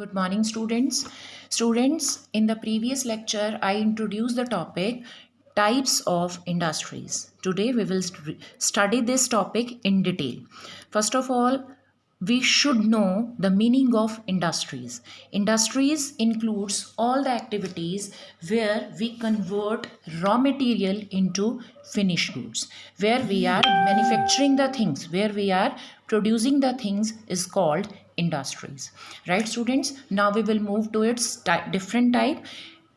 Good morning, students. Students, in the previous lecture, I introduced the topic types of industries. Today, we will study this topic in detail. First of all, we should know the meaning of industries. Industries includes all the activities where we convert raw material into finished goods, where we are manufacturing the things, where we are producing the things is called industries. Right, students? Now we will move to its different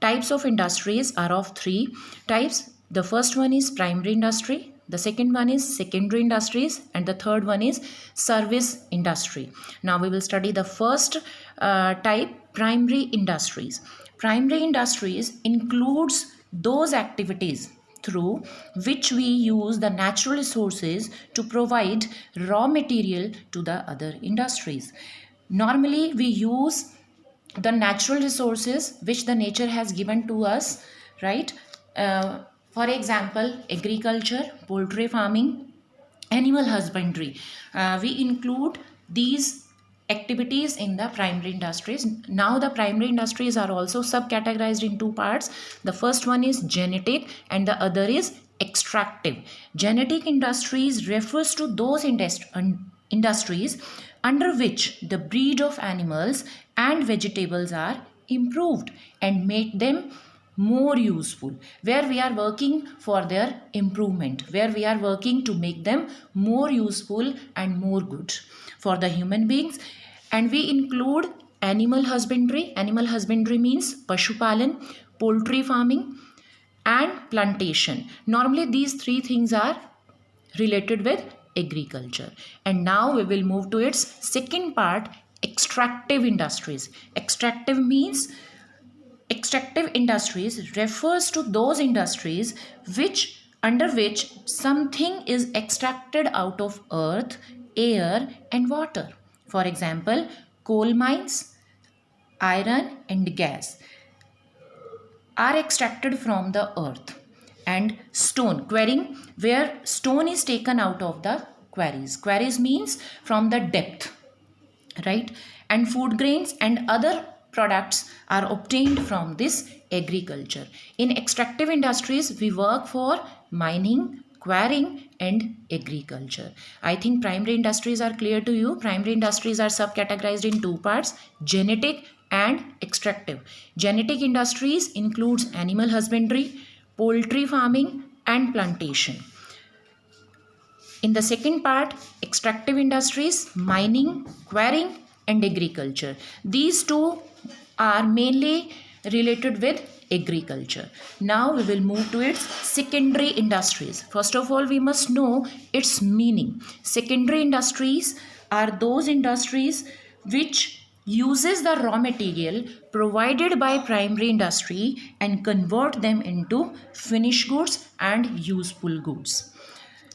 types of industries are of three types. The first one is primary industry, the second one is secondary industries, and the third one is service industry. Now we will study the first type, primary industries. Primary industries includes those activities through which we use the natural resources to provide raw material to the other industries. Normally, we use the natural resources which the nature has given to us, right? For example, agriculture, poultry farming, animal husbandry. We include these activities in the primary industries. Now the primary industries are also subcategorized in two parts. The first one is genetic and the other is extractive. Genetic industries refers to those industries under which the breed of animals and vegetables are improved and make them more useful, where we are working for their improvement, where we are working to make them more useful and more good for the human beings. And we include animal husbandry. Animal husbandry means pashupalan, poultry farming, and plantation. Normally these three things are related with agriculture. And now we will move to its second part, extractive industries. Extractive industries refers to those industries under which something is extracted out of earth, air, and water. For example, coal mines, iron, and gas are extracted from the earth. And stone quarrying, where stone is taken out of the quarries means from the depth, right? And food grains and other products are obtained from this agriculture. In extractive industries, we work for mining, quarrying, and agriculture. I think primary industries are clear to you. Primary industries are subcategorized in two parts, genetic and extractive. Genetic industries includes animal husbandry, poultry farming, and plantation. In the second part, extractive industries, mining, quarrying, and agriculture. These two are mainly related with agriculture. Now we will move to its secondary industries. First of all, we must know its meaning. Secondary industries are those industries which uses the raw material provided by primary industry and convert them into finished goods and useful goods.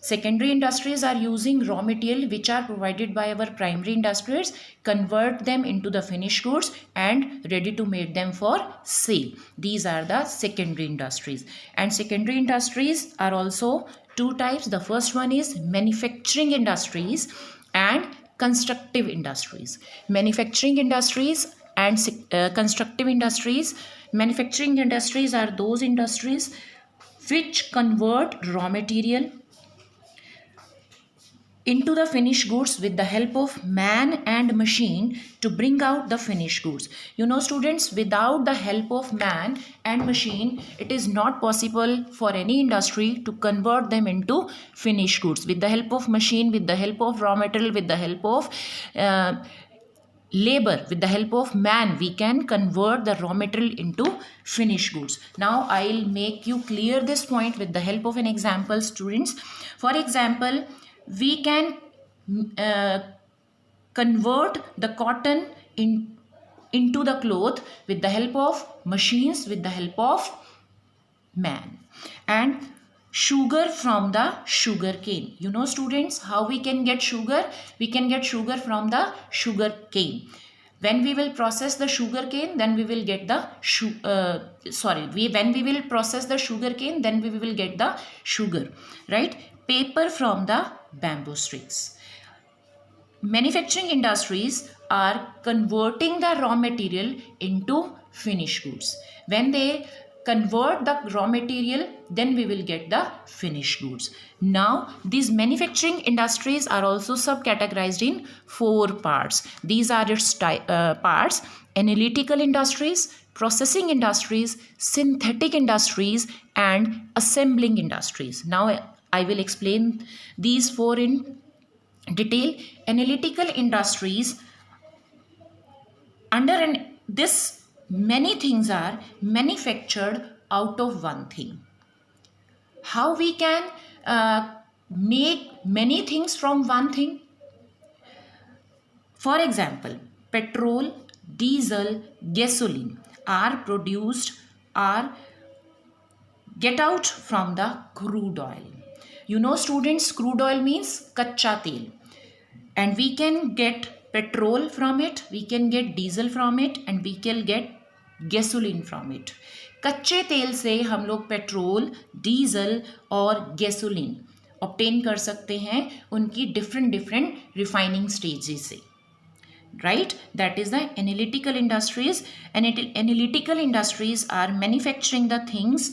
Secondary industries are using raw material which are provided by our primary industries, convert them into the finished goods and ready to make them for sale. These are the secondary industries. And secondary industries are also two types. The first one is manufacturing industries and constructive industries. Manufacturing industries and constructive industries. Manufacturing industries are those industries which convert raw material into the finished goods with the help of man and machine to bring out the finished goods. You know, students, without the help of man and machine, it is not possible for any industry to convert them into finished goods. With the help of machine, with the help of raw material, with the help of labor, with the help of man, we can convert the raw material into finished goods. Now I'll make you clear this point with the help of an example, students. For example, we can convert the cotton into the cloth with the help of machines, with the help of man. And sugar from the sugar cane. You know, students, how we can get sugar? We can get sugar from the sugar cane. When we will process the sugar cane, then we will get the when we will process the sugar cane, then we will get the sugar, right? Paper from the bamboo sticks. Manufacturing industries are converting the raw material into finished goods. When they convert the raw material, then we will get the finished goods. Now, these manufacturing industries are also subcategorized in 4 parts. These are its parts: analytical industries, processing industries, synthetic industries, and assembling industries. Now, I will explain these 4 in detail. Analytical industries, under this, many things are manufactured out of one thing. How we can make many things from one thing? For example, petrol, diesel, gasoline are produced or get out from the crude oil. You know, students, crude oil means kacha tel, and we can get petrol from it, we can get diesel from it, and we can get gasoline from it. कच्चे तेल से हम लोग petrol, diesel और gasoline obtain कर सकते हैं उनकी डिफरेंट रिफाइनिंग स्टेजेस से, right? That is the analytical industries. Analytical industries are manufacturing the things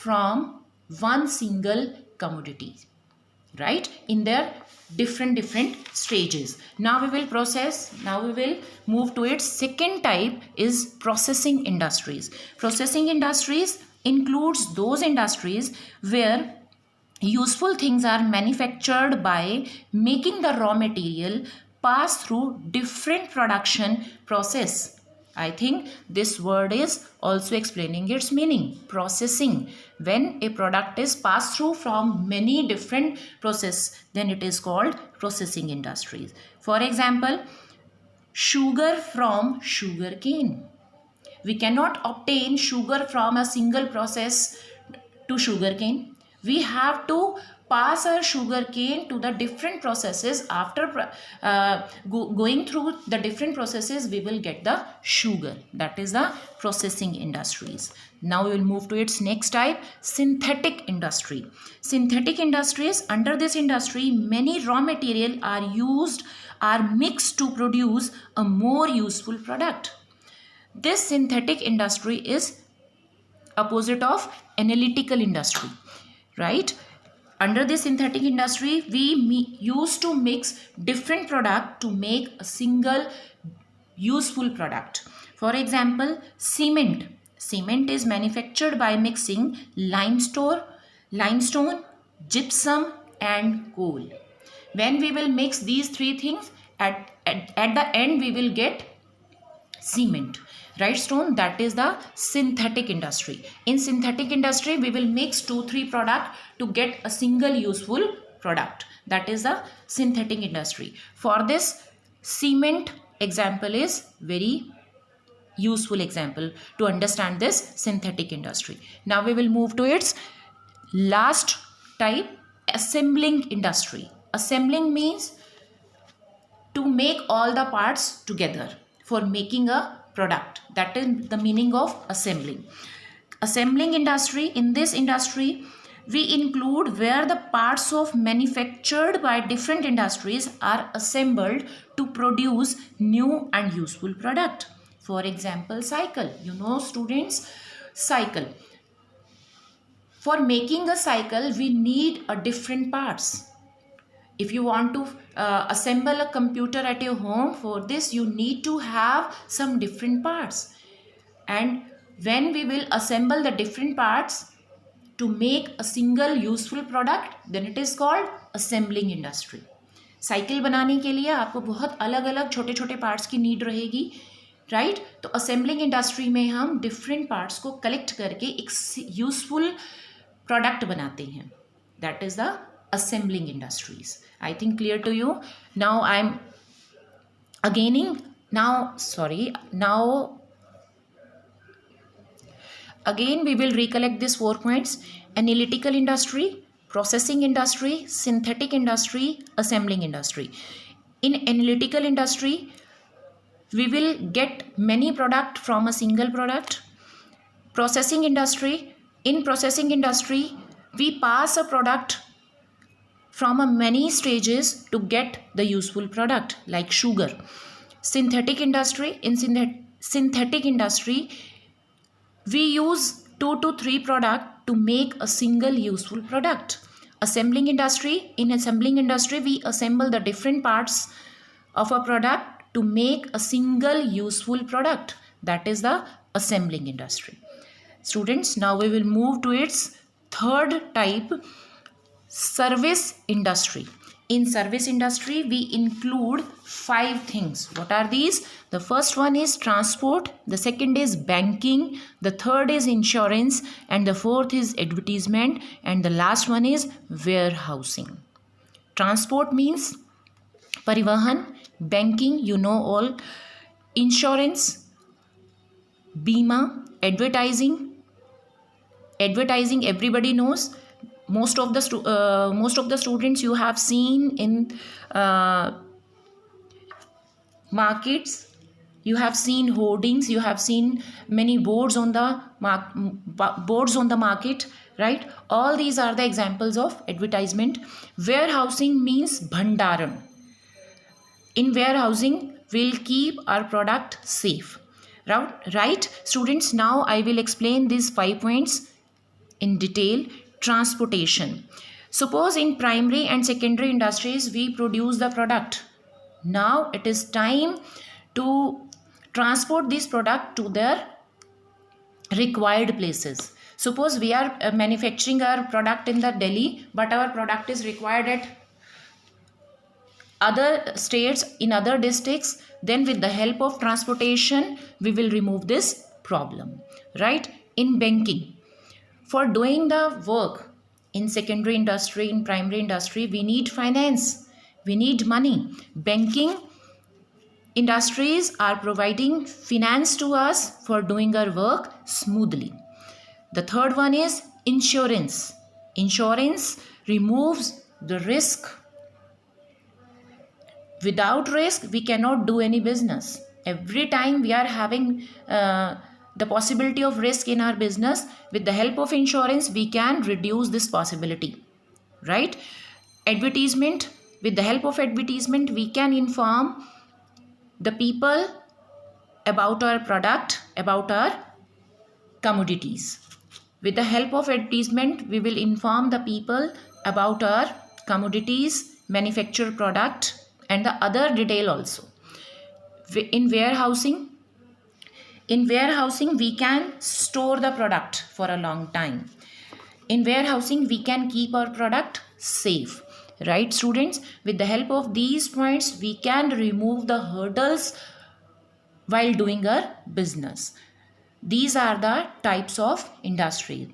from one single commodity, right, in their different stages. Now we will move to its second type, is processing industries. Processing industries includes those industries where useful things are manufactured by making the raw material pass through different production process. I think this word is also explaining its meaning. Processing. When a product is passed through from many different processes, then it is called processing industries. For example, sugar from sugarcane. We cannot obtain sugar from a single process to sugarcane. We have to pass our sugarcane to the different processes. After going through the different processes, we will get the sugar. That is the processing industries. Now we will move to its next type, synthetic industry. Synthetic industries, under this industry, many raw material are mixed to produce a more useful product. This synthetic industry is opposite of analytical industry, right? Under this synthetic industry, we used to mix different product to make a single useful product. For example, cement. Cement is manufactured by mixing limestone, gypsum, and coal. When we will mix these 3 things, at the end we will get cement, right, stone? That is the synthetic industry. In synthetic industry, we will mix 2-3 product to get a single useful product. That is the synthetic industry. For this, cement example is very useful example to understand this synthetic industry. Now we will move to its last type, assembling industry. Assembling means to make all the parts together for making a product. That is the meaning of assembling. Assembling industry, in this industry, we include where the parts of manufactured by different industries are assembled to produce new and useful product. For example, cycle. You know, students, cycle. For making a cycle, we need a different parts. If you want to assemble a computer at your home, for this you need to have some different parts. And when we will assemble the different parts to make a single useful product, then it is called assembling industry. Cycle बनाने के लिए आपको बहुत अलग अलग छोटे छोटे parts की नीड रहेगी, राइट? तो असेंबलिंग इंडस्ट्री में हम डिफरेंट पार्ट्स को कलेक्ट करके एक यूजफुल प्रोडक्ट बनाते हैं. That is the assembling industries. I think clear to you. Now I'm again we will recollect these 4 points: analytical industry, processing industry, synthetic industry, assembling industry. In analytical industry, we will get many product from a single product. Processing industry, in processing industry, we pass a product from a many stages to get the useful product like sugar. Synthetic industry. In synthetic industry, we use 2 to 3 products to make a single useful product. Assembling industry. In assembling industry, we assemble the different parts of a product to make a single useful product. That is the assembling industry. Students, now we will move to its third type, service industry. In service industry, we include 5 things. What are these? The first one is transport, the second is banking, the third is insurance, and the fourth is advertisement, and the last one is warehousing. Transport means parivahan, banking, you know all, insurance, bima, advertising everybody knows. Most of the students you have seen in markets, you have seen hoardings, you have seen many boards on the market, right? All these are the examples of advertisement. Warehousing means bhandaran. In warehousing, we'll keep our product safe, right? Students, now I will explain these 5 points in detail. Transportation. Suppose in primary and secondary industries we produce the product. Now it is time to transport this product to their required places. Suppose we are manufacturing our product in the Delhi, but our product is required at other states, in other districts. Then with the help of transportation, we will remove this problem, right? In banking, for doing the work in secondary industry, in primary industry, we need finance, we need money. Banking industries are providing finance to us for doing our work smoothly. The third one is insurance. Insurance removes the risk. Without risk, we cannot do any business. Every time we are having the possibility of risk in our business, with the help of insurance we can reduce this possibility, right? Advertisement. With the help of advertisement we can inform the people about our product, about our commodities. With the help of advertisement we will inform the people about our commodities, manufactured product, and the other detail also. In warehousing, we can store the product for a long time. In warehousing, we can keep our product safe. Right, students? With the help of these points, we can remove the hurdles while doing our business. These are the types of industry.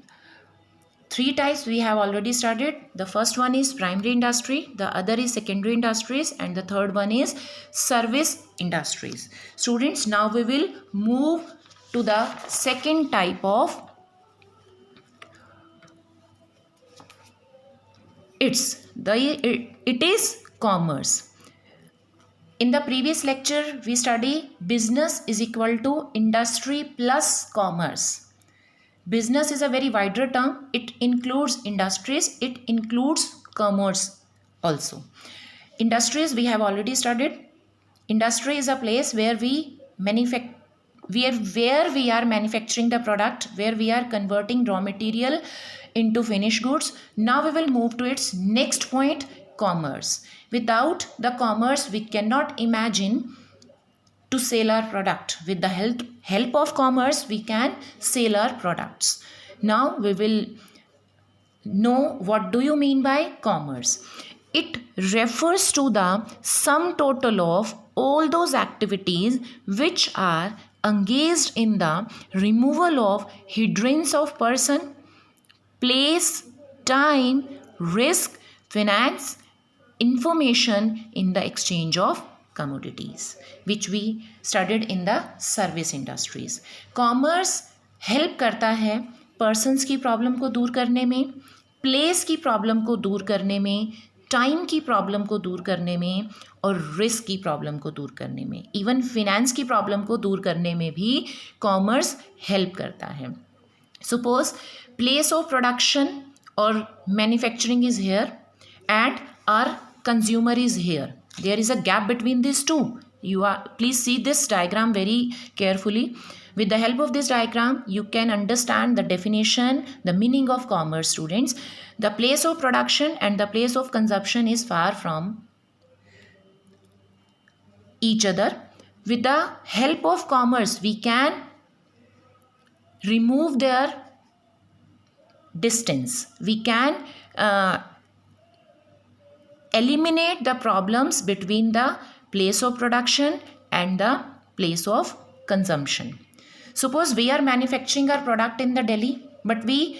3 types we have already studied. The first one is primary industry, the other is secondary industries, and the third one is service industries. Students, now we will move to the second type of it is commerce. In the previous lecture we study business is equal to industry plus commerce. Business is a very wider term. It includes industries, it includes commerce also. Industries we have already studied. Industry is a place where we are manufacturing the product, where we are converting raw material into finished goods. Now we will move to its next point, commerce. Without the commerce, we cannot imagine to sell our product. With the help of commerce, we can sell our products. Now we will know what do you mean by commerce. It refers to the sum total of all those activities which are engaged in the removal of hindrance of person, place, time, risk, finance, information in the exchange of commodities, which we studied in the service industries. Commerce help करता है persons की problem को दूर करने में, place की problem को दूर करने में, टाइम की प्रॉब्लम को दूर करने में और रिस्क की प्रॉब्लम को दूर करने में, इवन फिनेंस की प्रॉब्लम को दूर करने में भी कॉमर्स हेल्प करता है. सपोज प्लेस ऑफ प्रोडक्शन और manufacturing is here and our consumer is here. There is a gap between this two. Please see this diagram very carefully. With the help of this diagram, you can understand the definition, the meaning of commerce, students. The place of production and the place of consumption is far from each other. With the help of commerce, we can remove their distance. We can eliminate the problems between the place of production and the place of consumption. Suppose we are manufacturing our product in the Delhi, but we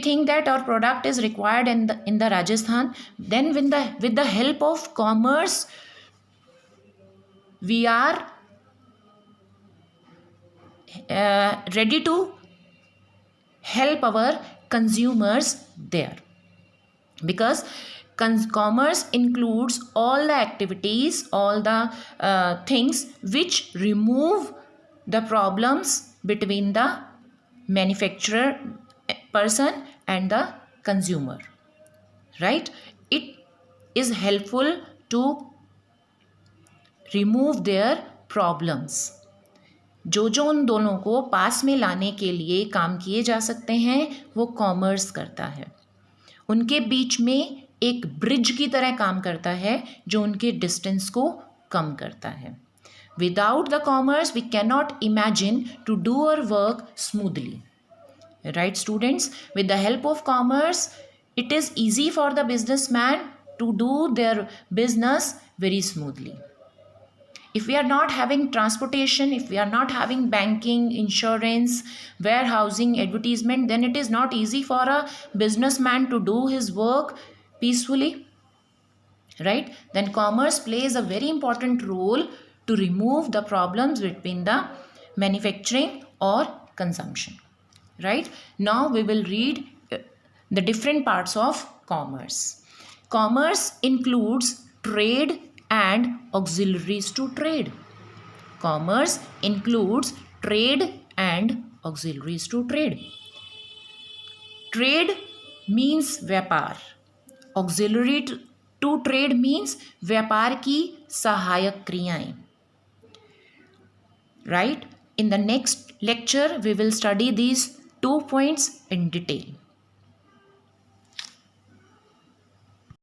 think that our product is required in the Rajasthan. Then with the help of commerce, we are ready to help our consumers there, because commerce includes all the activities, all the things which remove the problems between the manufacturer person and the consumer, right? It is helpful to remove their problems. जो उन दोनों को पास में लाने के लिए काम किए जा सकते हैं वो कॉमर्स करता है. उनके बीच में एक ब्रिज की तरह काम करता है जो उनके डिस्टेंस को कम करता है. Without the commerce we can not imagine to do our work smoothly, right students? With the help of commerce it is easy for the businessman to do their business very smoothly. If we are not having transportation, if we are not having banking, insurance, warehousing, advertisement, then it is not easy for a businessman to do his work peacefully, right? Then commerce plays a very important role to remove the problems between the manufacturing or consumption, right? Now we will read the different parts of commerce. Commerce includes trade and auxiliaries to trade. Commerce includes trade and auxiliaries to trade. Trade means व्यापार. Auxiliary to trade means व्यापार की सहायक क्रियाएं. Right? In the next lecture, we will study these 2 points in detail.